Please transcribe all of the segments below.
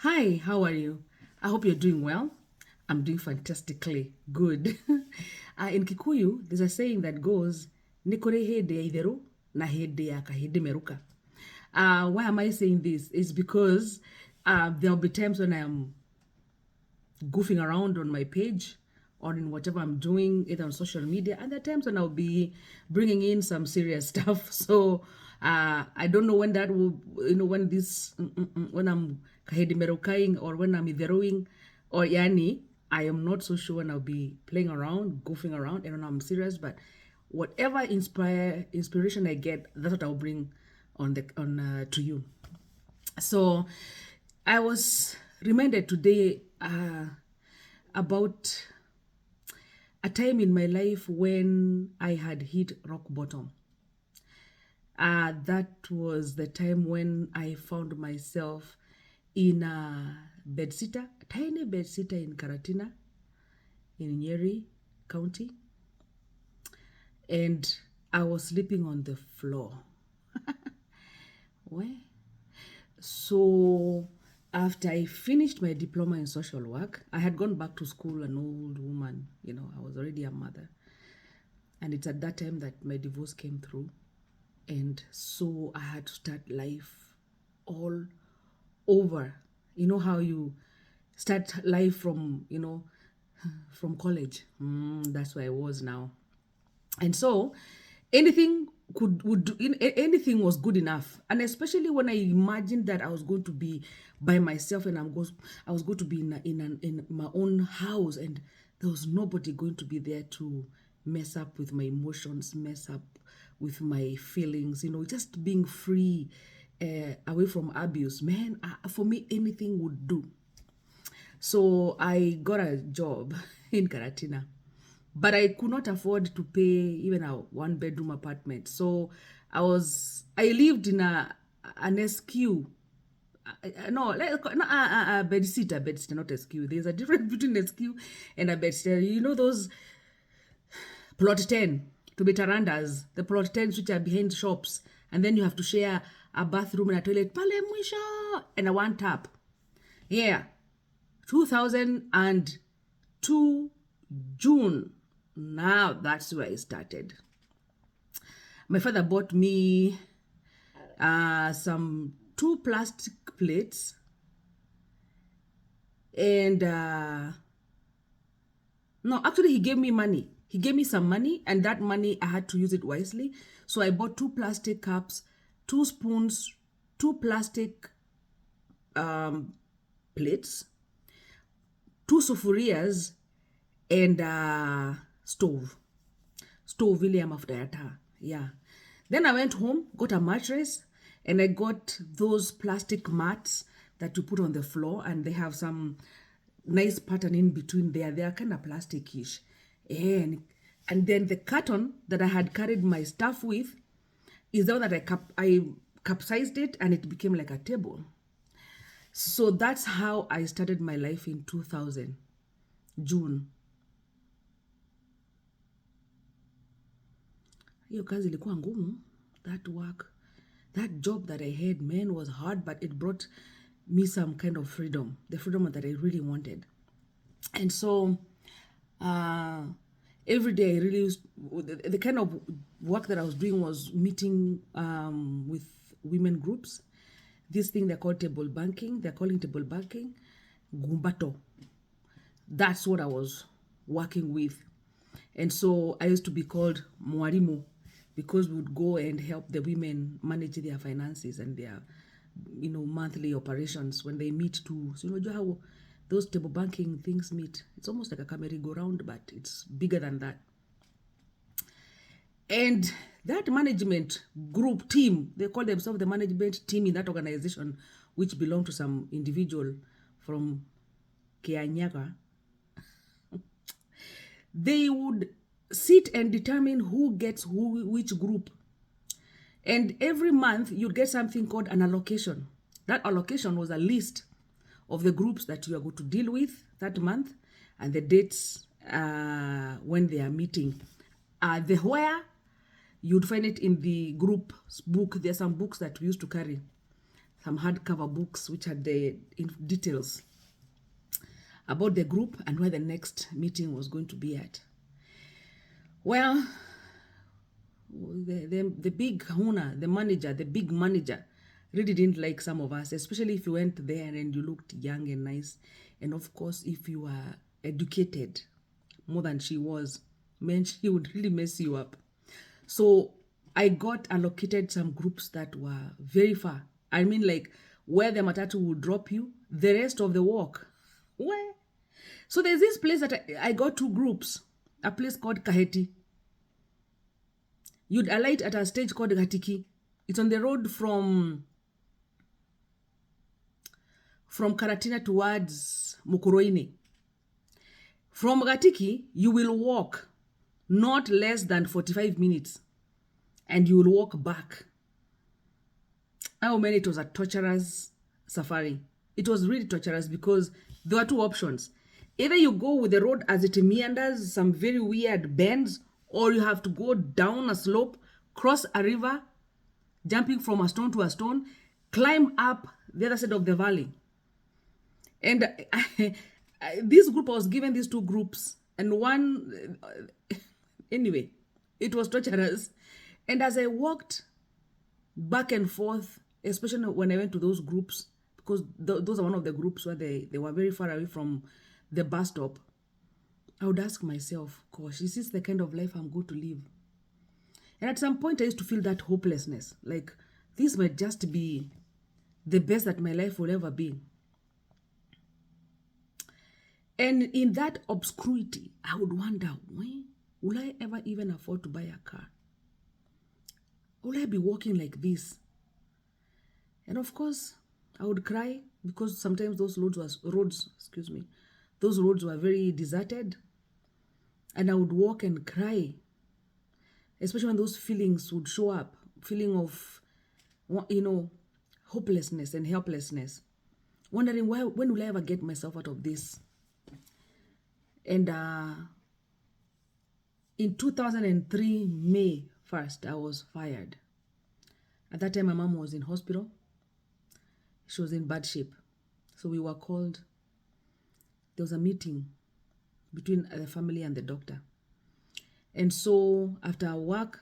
Hi, how are you? I hope you're doing well. I'm doing fantastically good. In Kikuyu, there's a saying that goes, Nikore hede ya itheru na hede ya kahide meruka. Why am I saying this? It's because there'll be times when I'm goofing around on my page or in whatever I'm doing, either on social media, and there are times when I'll be bringing in some serious stuff. So I don't know when that will, when this, when I'm kahidi merokaing or when I'm itheroing or yani, I am not so sure when I'll be playing around, goofing around, and when I'm serious. But whatever inspiration I get, that's what I'll bring on to you. So I was reminded today about a time in my life when I had hit rock bottom. That was the time when I found myself in a bedsitter, a tiny bedsitter in Karatina, in Nyeri County, and I was sleeping on the floor. Where? So after I finished my diploma in social work, I had gone back to school, an old woman, I was already a mother. And it's at that time that my divorce came through. And so I had to start life all over. You know how you start life from, from college. That's where I was now. And so anything anything was good enough, and especially when I imagined that I was going to be by myself and I was going to be in my own house, and there was nobody going to be there to mess up with my emotions, mess up with my feelings, just being free, away from abuse. Man, for me anything would do. So I got a job in Karatina, but I could not afford to pay even a one-bedroom apartment. So I lived in an SQ. No, no, a bedsitter, not SQ. There's a difference between SQ and a bedsitter. You know those plot 10 to be tarandas, the plot 10s which are behind shops, and then you have to share a bathroom and a toilet, pale mwisho, and a one tap. Yeah, 2002 June. Now that's where I started. My father bought me some 2 plastic plates, and no, actually he gave me money. He gave me some money, and that money I had to use it wisely. So I bought 2 plastic cups, 2 spoons, 2 plastic plates, 2 sufurias, and stove ile ya mafuta ya taa. Yeah. Then I went home, got a mattress, and I got those plastic mats that you put on the floor, and they have some nice pattern in between there. They are kind of plastic-ish. And then the carton that I had carried my stuff with is the one that I capsized it, and it became like a table. So that's how I started my life in 2000, June. Hiyo kazi ilikuwa ngumu. That job that I had, man, was hard, but it brought me some kind of freedom, the freedom that I really wanted. And so every day I really used, the kind of work that I was doing was meeting with women groups. This thing they're calling table banking, Gumbato. That's what I was working with. And so I used to be called Mwarimu, because we would go and help the women manage their finances and their, monthly operations when they meet too. So you know how those table banking things meet. It's almost like a merry-go-round, but it's bigger than that. And that management group team, they call themselves the management team in that organization, which belonged to some individual from Kianyaga. They would sit and determine who gets which group. And every month you'd get something called an allocation. That allocation was a list of the groups that you are going to deal with that month and the dates when they are meeting. The where, you'd find it in the group book. There are some books that we used to carry. some hardcover books which had the details about the group and where the next meeting was going to be at. Well, the big Huna, the manager, the big manager, really didn't like some of us, especially if you went there and you looked young and nice. And of course, if you were educated more than she was, meant she would really mess you up. So I got allocated some groups that were very far. I mean, like where the matatu would drop you, the rest of the walk. Where? So there's this place that I got 2 groups, a place called Kaheti. You'd alight at a stage called Gatiki. It's on the road from Karatina towards Mukoroini. From Gatiki, you will walk not less than 45 minutes and you will walk back. How many? It was a torturous safari. It was really torturous because there were 2 options. Either you go with the road as it meanders, some very weird bends, or you have to go down a slope, cross a river, jumping from a stone to a stone, climb up the other side of the valley. And this group, I was given these 2 groups, and one, anyway, it was torturous. And as I walked back and forth, especially when I went to those groups, because those are one of the groups where they were very far away from the bus stop, I would ask myself, gosh, is this the kind of life I'm going to live? And at some point, I used to feel that hopelessness, like this might just be the best that my life will ever be. And in that obscurity, I would wonder, when will I ever even afford to buy a car? Will I be walking like this? And of course, I would cry because sometimes those roads were very deserted. And I would walk and cry, especially when those feelings would show up, feeling of, hopelessness and helplessness, wondering when will I ever get myself out of this? And in 2003, May 1st, I was fired. At that time, my mom was in hospital. She was in bad shape. So we were called. There was a meeting between the family and the doctor. And so after work,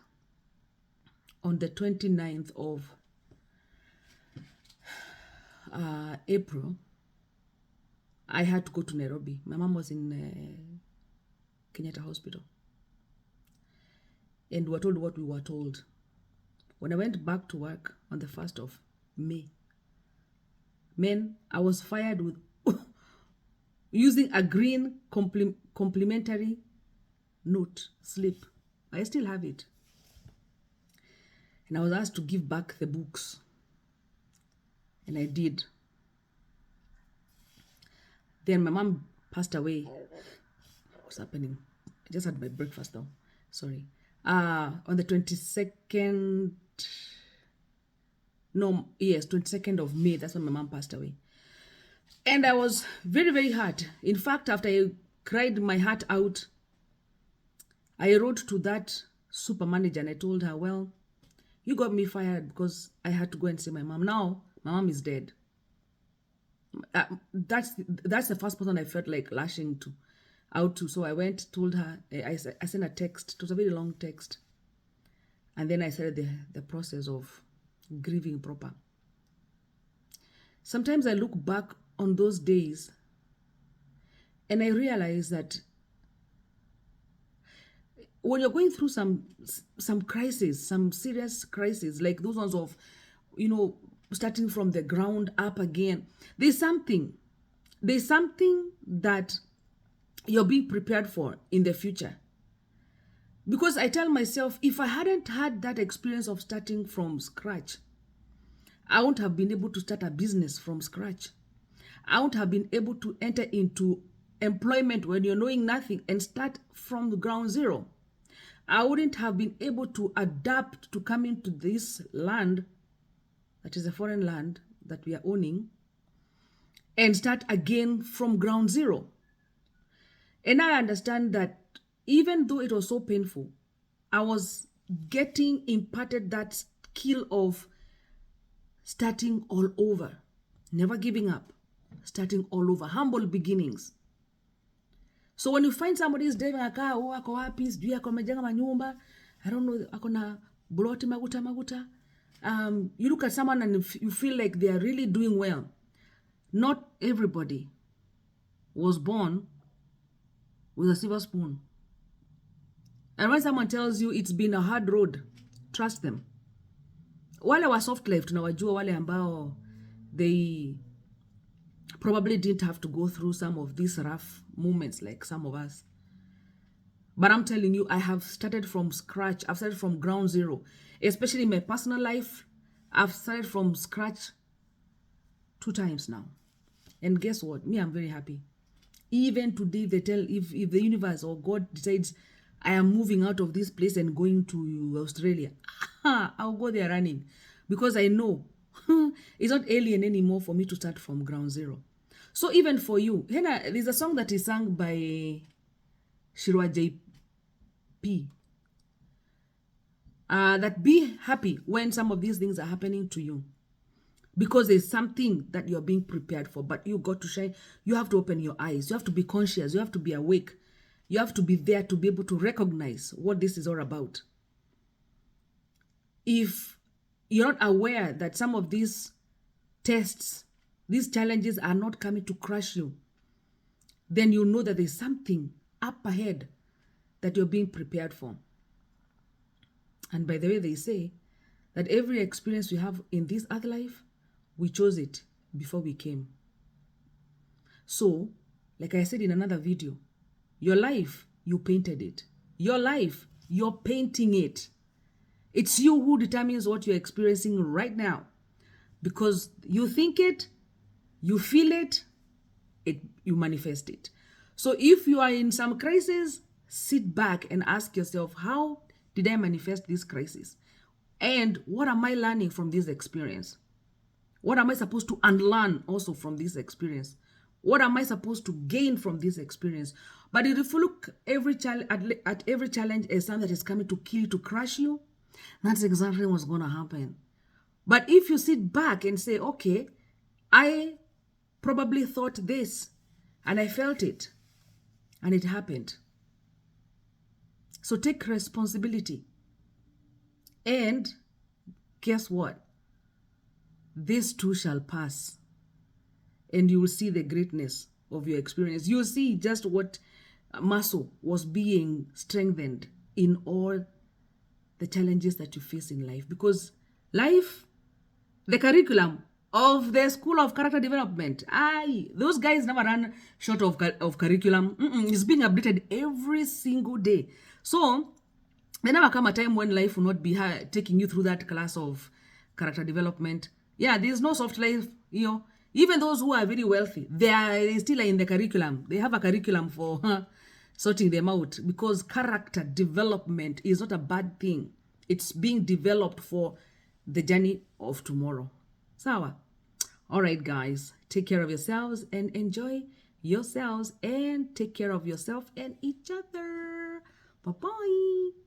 on the 29th of April, I had to go to Nairobi. My mom was in Kenyatta Hospital. And we were told what we were told. When I went back to work on the 1st of May, I was fired with using a green complimentary note slip. I still have it. And I was asked to give back the books. And I did. Then my mom passed away. What's happening? I just had my breakfast though. Sorry. On the 22nd of May, that's when my mom passed away. And I was very, very hurt. In fact, after I cried my heart out, I wrote to that super manager and I told her, well, you got me fired because I had to go and see my mom. Now, my mom is dead. That's the first person I felt like lashing out to. So I went, told her, I sent a text. It was a very long text. And then I started the process of grieving proper. Sometimes I look back on those days and I realize that when you're going through some crisis, some serious crisis, like those ones of, starting from the ground up again, there's something that you're being prepared for in the future. Because I tell myself, if I hadn't had that experience of starting from scratch, I wouldn't have been able to start a business from scratch. I wouldn't have been able to enter into employment when you're knowing nothing and start from the ground zero. I wouldn't have been able to adapt to coming to this land, that is a foreign land that we are owning, and start again from ground zero. And I understand that even though it was so painful, I was getting imparted that skill of starting all over, never giving up, starting all over, humble beginnings. So when you find somebody is driving a car, oh, ako wapi, sijui ako amejenga manyumba, I don't know, ako na buloti maguta, you look at someone and you feel like they are really doing well. Not everybody was born with a silver spoon. And when someone tells you it's been a hard road, trust them. Wale wa soft life tunawajua, wale ambao they probably didn't have to go through some of these rough moments like some of us. But I'm telling you, I have started from scratch. I've started from ground zero. Especially in my personal life, I've started from scratch 2 times now. And guess what? Me, I'm very happy. Even today, they tell, if the universe or God decides I am moving out of this place and going to Australia, I'll go there running. Because I know it's not alien anymore for me to start from ground zero. So even for you, there's a song that is sung by Shirwa JP. That be happy when some of these things are happening to you. Because there's something that you're being prepared for, but you got to shine. You have to open your eyes. You have to be conscious. You have to be awake. You have to be there to be able to recognize what this is all about. If you're not aware that some of these tests, these challenges are not coming to crush you, then you know that there's something up ahead that you're being prepared for. And by the way, they say that every experience we have in this other life, we chose it before we came. So, like I said in another video, your life, you painted it. Your life, you're painting it. It's you who determines what you're experiencing right now. Because you think it, you feel it, you manifest it. So if you are in some crisis, sit back and ask yourself, how did I manifest this crisis? And what am I learning from this experience? What am I supposed to unlearn also from this experience? What am I supposed to gain from this experience? But if you look at every challenge as something that is coming to kill you, to crush you, that's exactly what's going to happen. But if you sit back and say, okay, I probably thought this and I felt it and it happened. So take responsibility. And guess what? This too shall pass. And you will see the greatness of your experience. You'll see just what muscle was being strengthened in all the challenges that you face in life. Because life, the curriculum of the School of Character Development, those guys never run short of curriculum. It's being updated every single day. So there never come a time when life will not be taking you through that class of character development. Yeah, there's no soft life, you know. Even those who are very wealthy, they still are in the curriculum. They have a curriculum for sorting them out, because character development is not a bad thing. It's being developed for the journey of tomorrow. Sawa? All right, guys. Take care of yourselves and enjoy yourselves, and take care of yourself and each other. Bye-bye.